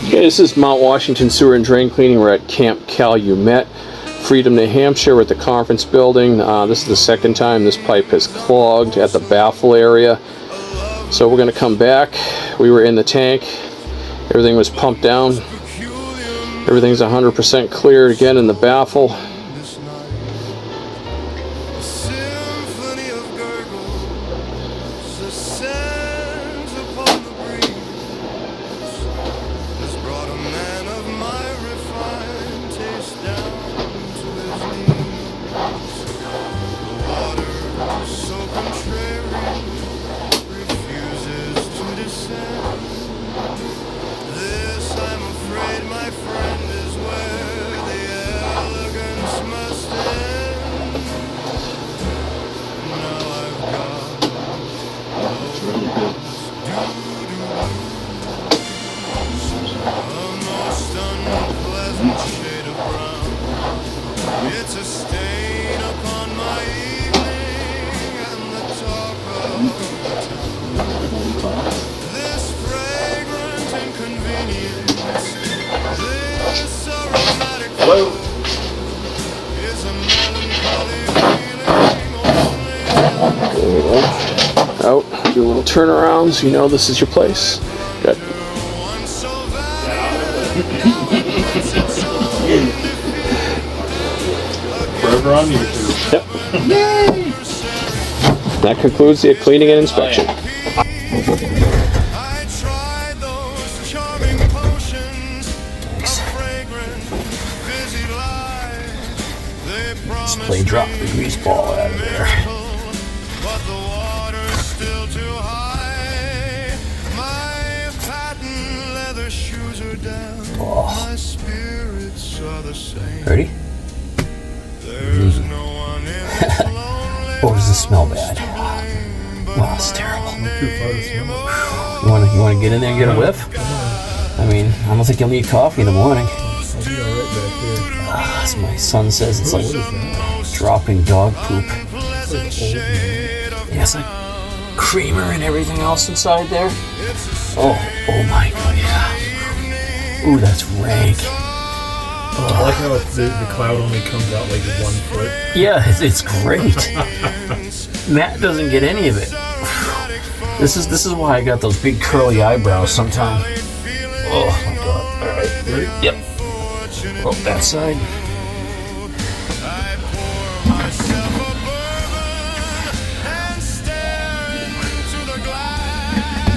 Okay, this is Mount Washington Sewer and Drain Cleaning. We're at Camp Calumet, Freedom, New Hampshire. We're at the conference building. This is the second time this pipe has clogged at the baffle area. So we're going to come back. We were in the tank. Everything was pumped down. Everything's 100% cleared again in the baffle. It's a stain upon my evening and the talk of the town. This fragrant inconvenience, this aromatic flow is a melancholy feeling only. There we go. Out. Do a little turnaround so you know this is your place. Good. Forever on YouTube. Yep. Yay! That concludes the cleaning and inspection. I tried those charming potions of fragrant, busy life. They promised Play drop the grease ball out of there. but the water's still too high. My patent leather shoes are down. Oh. My spirits are the same. Ready? There's no one in this lonely Or does this smell bad? Wow, it's terrible. You want to get in there and get a whiff? I mean, I don't think you'll need coffee in the morning. As my son says, it's like dropping dog poop. Yeah, it's like creamer and everything else inside there. Oh my god, yeah. Ooh, that's rank. I like how the cloud only comes out like 1 foot. Yeah, it's great. Matt doesn't get any of it. This is why I got those big curly eyebrows sometimes. Oh my god. Alright. Ready? Yep. Oh, that side.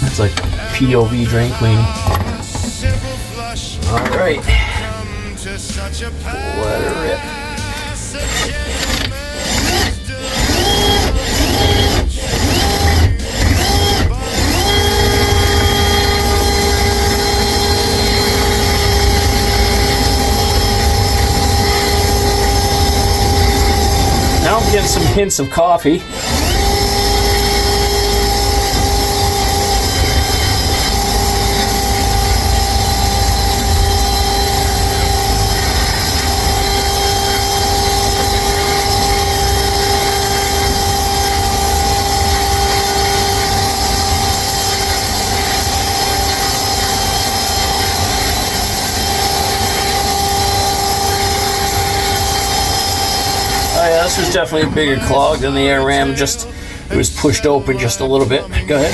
It's like POV drain cleaning. Alright. Let her rip. Now I'm getting some hints of coffee. Oh yeah, this was definitely a bigger clog than the air ram. Just it was pushed open just a little bit. Go ahead.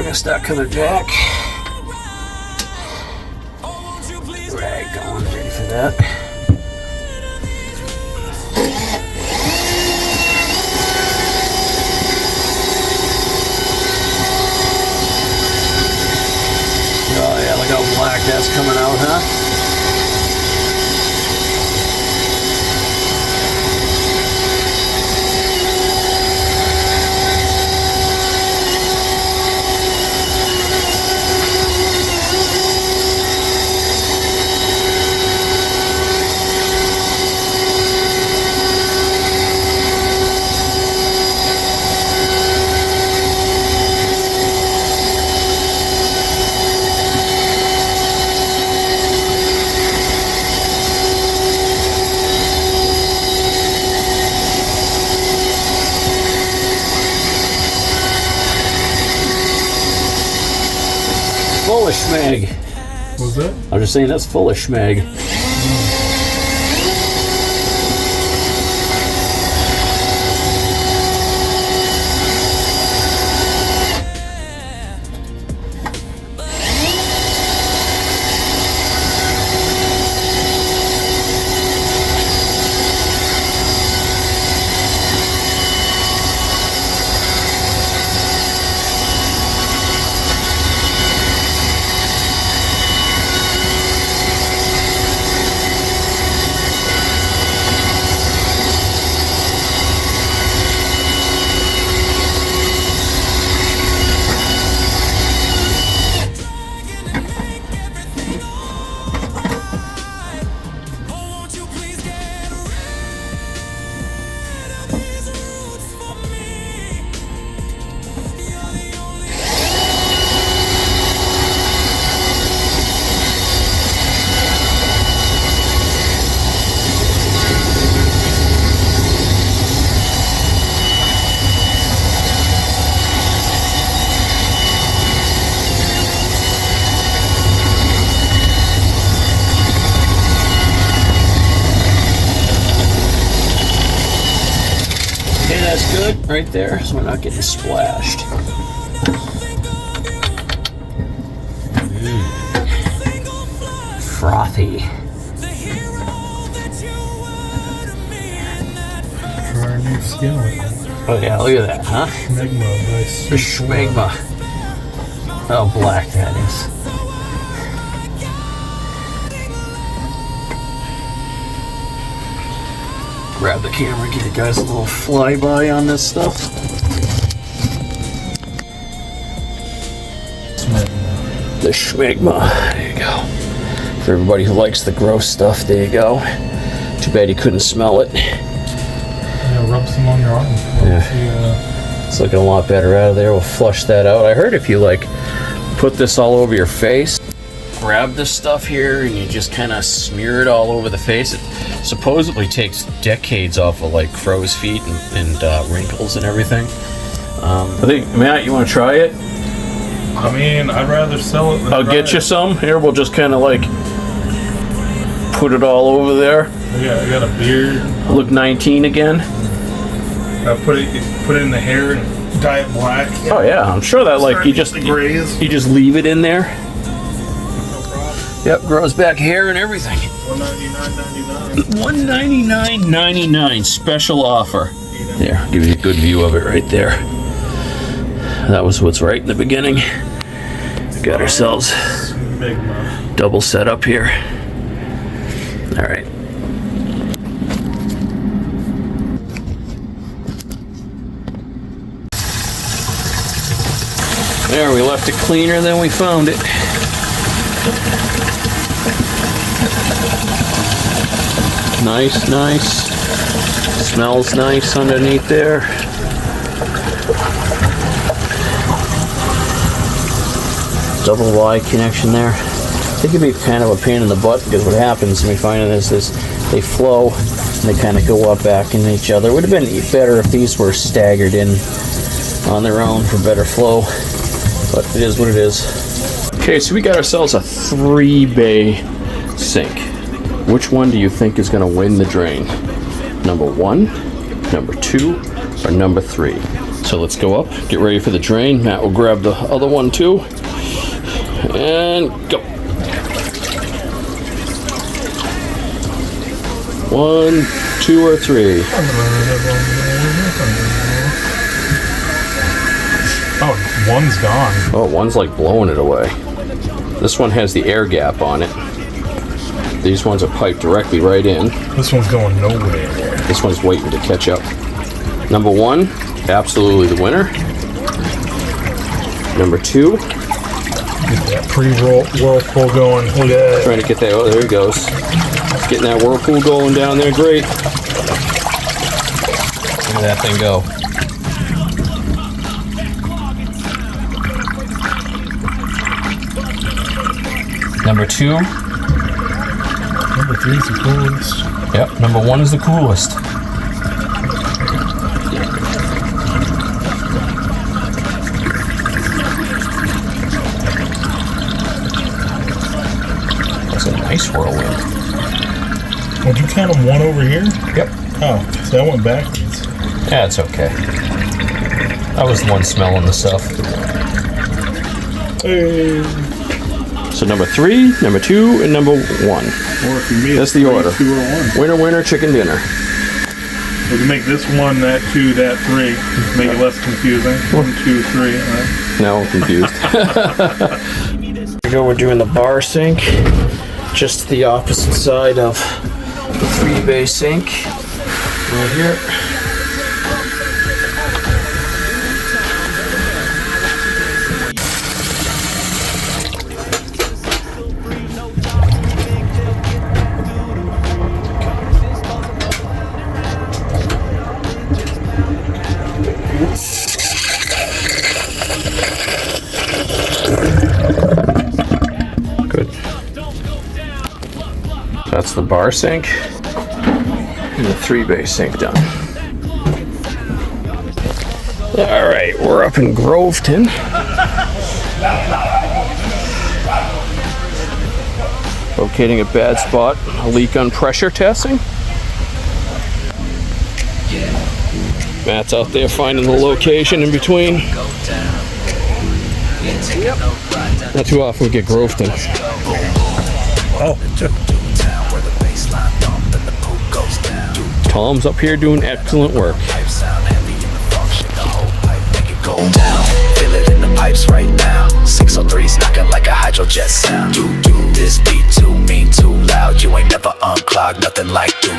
gonna start coming back. Rag going, ready for that. Oh yeah, look how black that's coming out, huh? Full of schmag. What was that? I'm just saying that's full of schmag. That's good right there, so we're not getting splashed. Frothy. Try our new skillet. Oh yeah, look at that, huh? Schmegma by The schmegma. How black that is. Grab the camera, give you guys a little flyby on this stuff. The schmegma. There you go. For everybody who likes the gross stuff, there you go. Too bad you couldn't smell it. Yeah, rub some on your arm. It's looking a lot better out of there. We'll flush that out. I heard if you like put this all over your face, grab this stuff here and you just kind of smear it all over the face, it supposedly takes decades off of like crow's feet and wrinkles and everything. I think, Matt, you want to try it? I mean, I'd rather sell it than I'll get you some. Here, we'll just kind of like put it all over there. Yeah, I got a beard. Look 19 again. I put it in the hair and dye it black. Oh yeah, I'm sure that like you just leave it in there. No problem. Yep, grows back hair and everything. $199.99. $199.99 special offer. There, I'll give you a good view of it right there. That was what's right in the beginning. We got ourselves double set up here. All right. There, we left it cleaner than we found it. Nice, nice. Smells nice underneath there. Double Y connection there. I think it'd be kind of a pain in the butt because what happens when we find this is they flow and they kind of go up back into each other. It would have been better if these were staggered in on their own for better flow, but it is what it is. Okay, so we got ourselves a 3-bay sink. Which one do you think is going to win the drain? Number 1, number 2, or number 3? So let's go up, get ready for the drain. Matt will grab the other one too. And go. 1, 2, or 3. Oh, one's gone. Oh, one's like blowing it away. This one has the air gap on it. These ones are piped directly right in. This one's going nowhere. This one's waiting to catch up. Number 1, absolutely the winner. Number 2. Get that pre-whirlpool going. Look at that. Trying to get that. Oh, there he goes. Getting that whirlpool going down there. Great. Look at that thing go. Number 2. Number 3 is the coolest. Yep, number 1 is the coolest. That's a nice whirlwind. Would you count them one over here? Yep. Oh, so I went backwards. Yeah, it's okay. I was the one smelling the stuff. Hey. So number 3, number 2, and number 1. Or if you made That's the order. 2 or 1. Winner, winner, chicken dinner. We can make this 1, that 2, that 3. Make it less confusing. 1, 2, 3. Right? Now I'm confused. Here we go, we're doing the bar sink. Just the opposite side of the 3-bay sink. Right here. Good. That's the bar sink and the 3-bay sink done. All right, we're up in Groveton. Locating a bad spot, a leak on pressure testing. Matt's out there finding the location in between. Not too often we get Groveton. Oh, Tom's up here doing excellent work. Feel it in the pipes right now. 603's knocking like a hydrojet sound. Do this beat too mean, too loud. You ain't never unclogged nothing like do.